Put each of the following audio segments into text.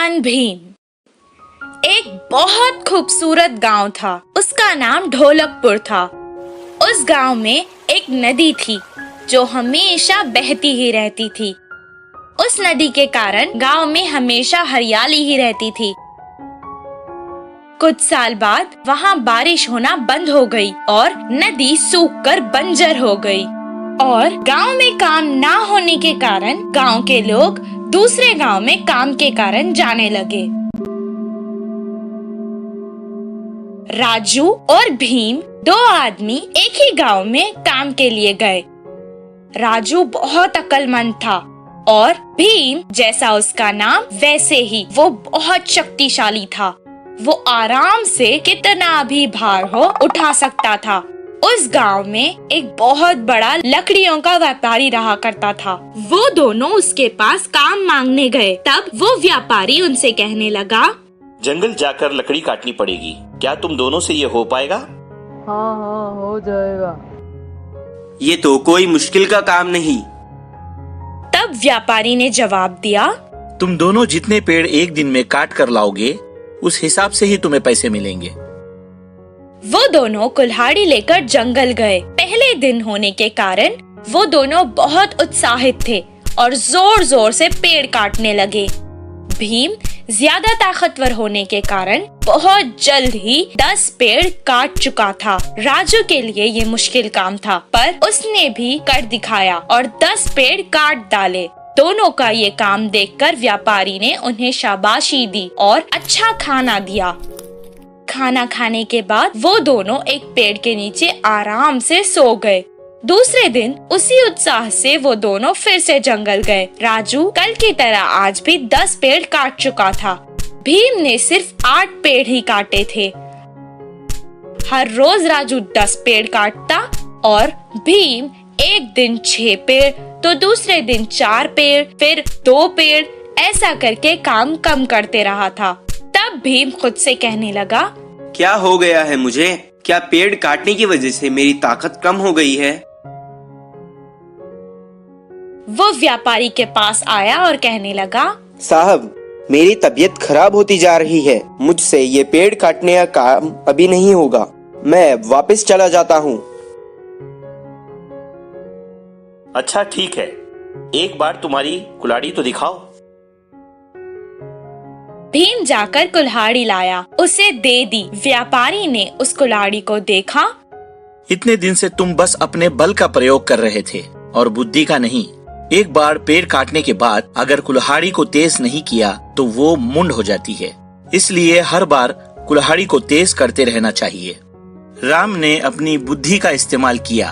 बुद्धिमान भीम। एक बहुत खूबसूरत गांव था। उसका नाम ढोलकपुर था। उस गांव में एक नदी थी जो हमेशा बहती ही रहती थी। उस नदी के कारण गांव में हमेशा हरियाली ही रहती थी। कुछ साल बाद वहाँ बारिश होना बंद हो गई और नदी सूखकर बंजर हो गई और गांव में काम ना होने के कारण गांव के लोग दूसरे गांव में काम के कारण जाने लगे। राजू और भीम दो आदमी एक ही गांव में काम के लिए गए। राजू बहुत अक्लमंद था और भीम जैसा उसका नाम वैसे ही वो बहुत शक्तिशाली था। वो आराम से कितना भी भार हो उठा सकता था। उस गांव में एक बहुत बड़ा लकड़ियों का व्यापारी रहा करता था। वो दोनों उसके पास काम मांगने गए। तब वो व्यापारी उनसे कहने लगा, जंगल जाकर लकड़ी काटनी पड़ेगी। क्या तुम दोनों से ये हो पाएगा? हाँ हो जाएगा। ये तो कोई मुश्किल का काम नहीं। तब व्यापारी ने जवाब दिया, तुम दोनों जितने पेड़ एक दिन में काट कर लाओगे उस हिसाब से ही तुम्हें पैसे मिलेंगे। वो दोनों कुल्हाड़ी लेकर जंगल गए। पहले दिन होने के कारण वो दोनों बहुत उत्साहित थे और जोर जोर से पेड़ काटने लगे। भीम ज्यादा ताकतवर होने के कारण बहुत जल्द ही 10 पेड़ काट चुका था। राजू के लिए ये मुश्किल काम था, पर उसने भी कर दिखाया और 10 पेड़ काट डाले। दोनों का ये काम देखकर व्यापारी ने उन्हें शाबाशी दी और अच्छा खाना दिया। खाना खाने के बाद वो दोनों एक पेड़ के नीचे आराम से सो गए। दूसरे दिन उसी उत्साह से वो दोनों फिर से जंगल गए। राजू कल की तरह आज भी 10 पेड़ काट चुका था। भीम ने सिर्फ 8 पेड़ ही काटे थे। हर रोज राजू 10 पेड़ काटता और भीम एक दिन 6 पेड़, तो दूसरे दिन 4 पेड़, फिर 2 पेड़, ऐसा करके काम कम करते रहा था। तब भीम खुद से कहने लगा, क्या हो गया है मुझे? क्या पेड़ काटने की वजह से मेरी ताकत कम हो गई है? वो व्यापारी के पास आया और कहने लगा, साहब, मेरी तबीयत खराब होती जा रही है। मुझसे ये पेड़ काटने का काम अभी नहीं होगा। मैं वापस चला जाता हूँ। अच्छा ठीक है, एक बार तुम्हारी कुल्हाड़ी तो दिखाओ। भीम जाकर कुल्हाड़ी लाया, उसे दे दी। व्यापारी ने उस कुल्हाड़ी को देखा। इतने दिन से तुम बस अपने बल का प्रयोग कर रहे थे और बुद्धि का नहीं। एक बार पेड़ काटने के बाद अगर कुल्हाड़ी को तेज नहीं किया तो वो मुंड हो जाती है। इसलिए हर बार कुल्हाड़ी को तेज करते रहना चाहिए। राम ने अपनी बुद्धि का इस्तेमाल किया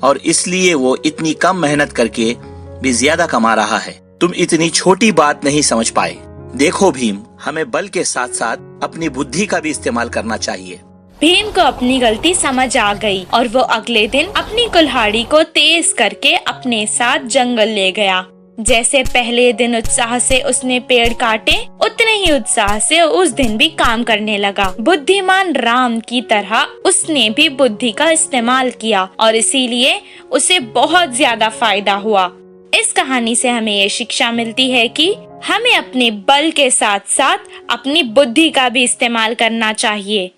और इसलिए वो इतनी कम मेहनत करके भी ज्यादा कमा रहा है। तुम इतनी छोटी बात नहीं समझ पाए। देखो भीम, हमें बल के साथ साथ अपनी बुद्धि का भी इस्तेमाल करना चाहिए। भीम को अपनी गलती समझ आ गई और वो अगले दिन अपनी कुल्हाड़ी को तेज करके अपने साथ जंगल ले गया। जैसे पहले दिन उत्साह से उसने पेड़ काटे, उतने ही उत्साह से उस दिन भी काम करने लगा। बुद्धिमान राम की तरह उसने भी बुद्धि का इस्तेमाल किया और इसीलिए उसे बहुत ज्यादा फायदा हुआ। इस कहानी से हमें ये शिक्षा मिलती है कि हमें अपने बल के साथ साथ अपनी बुद्धि का भी इस्तेमाल करना चाहिए।